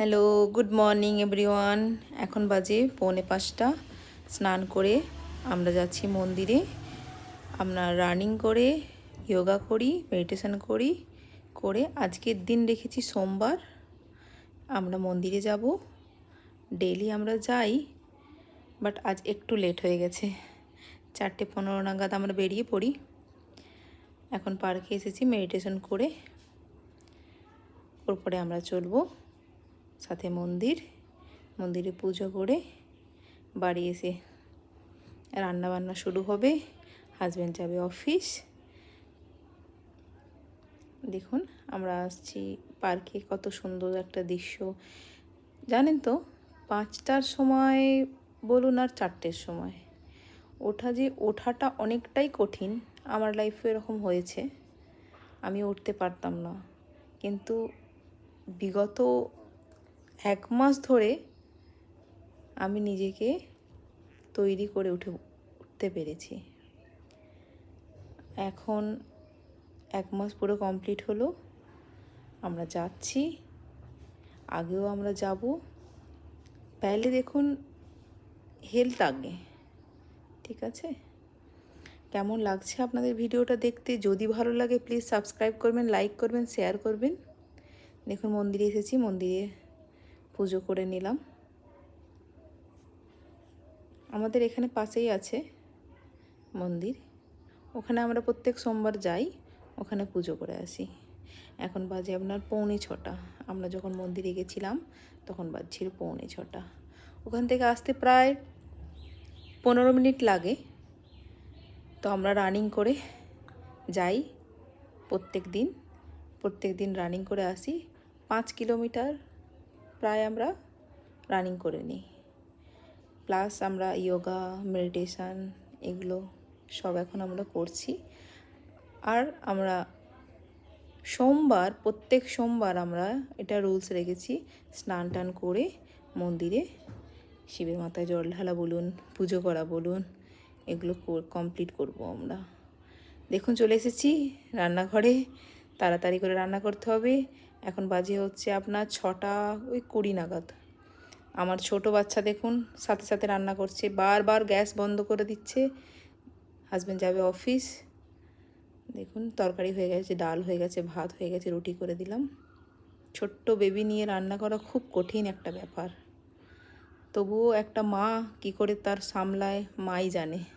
Hello, good morning everyone. এখন বাজে 4:45। স্নান করে আমরা যাচ্ছি মন্দিরে। আমরা রানিং করে যোগা করি, মেডিটেশন করি, করে আজকের দিন রেখেছি সোমবার। আমরা মন্দিরে যাব, ডেইলি আমরা যাই, বাট আজ একটু লেট হয়ে গেছে। 4:15 নাগাদ আমরা বেরিয়ে পড়ি। এখন পার্কে এসেছি মেডিটেশন করে, ওরপরে আমরা চলবো সাথে মন্দিরে পুজো করে বাড়ি এসে রান্নাবান্না শুরু হবে। হাজব্যান্ড যাবে অফিস। দেখুন আমরা আসছি পার্কে, কত সুন্দর একটা দৃশ্য। জানেন তো, 5টার সময় বলুন আর 4টের সময় ওঠাটা অনেকটাই কঠিন। আমার লাইফে এরকম হয়েছে, আমি উঠতে পারতাম না, কিন্তু বিগত 1 মাস ধরে আমি নিজেকে তৈরি করে উঠতে পেরেছি। এখন 1 মাস পুরো কমপ্লিট হলো, আমরা যাচ্ছি, আগেও আমরা যাব। পহলে দেখুন হেলথ আগে, ঠিক আছে? কেমন লাগছে আপনাদের ভিডিওটা দেখতে? যদি ভালো লাগে প্লিজ সাবস্ক্রাইব করবেন, লাইক করবেন, শেয়ার করবেন। দেখুন মন্দিরে এসেছি, মন্দিরে পুজো করে নিলাম। আমাদের এখানে পাশেই আছে মন্দির, ওখানে আমরা প্রত্যেক সোমবার যাই, ওখানে পুজো করে আসি। এখন বাজে আপনার 5:45। আমরা যখন মন্দিরে গেছিলাম তখন বাজছিল 5:45। ওখান থেকে আসতে প্রায় 15 মিনিট লাগে। তো আমরা রানিং করে যাই প্রত্যেক দিন রানিং করে আসি। 5 কিলোমিটার প্রায় আমরা রানিং করে নিই, প্লাস আমরা যোগা, মেডিটেশান এগুলো সব এখন আমরা করছি। আর আমরা প্রত্যেক সোমবার আমরা এটা রুলস রেখেছি, স্নান টান করে মন্দিরে শিবের মাথায় জল ঢালা বলুন, পুজো করা বলুন, এগুলো কমপ্লিট করব আমরা। দেখুন চলে এসেছি রান্নাঘরে, তাড়াতাড়ি করে রান্না করতে হবে। এখন বাজে হচ্ছে আপনার 6:20 নাগাদ। আমার ছোট বাচ্চা দেখুন সাথে সাথে রান্না করছে, বারবার গ্যাস বন্ধ করে দিচ্ছে। হাজব্যান্ড যাবে অফিস। দেখুন তরকারি হয়ে গেছে, ডাল হয়ে গেছে, ভাত হয়ে গেছে, রুটি করে দিলাম। ছোট্ট বেবি নিয়ে রান্না করা খুব কঠিন একটা ব্যাপার, তবুও একটা মা কি করে তার সামলায় মাই জানে।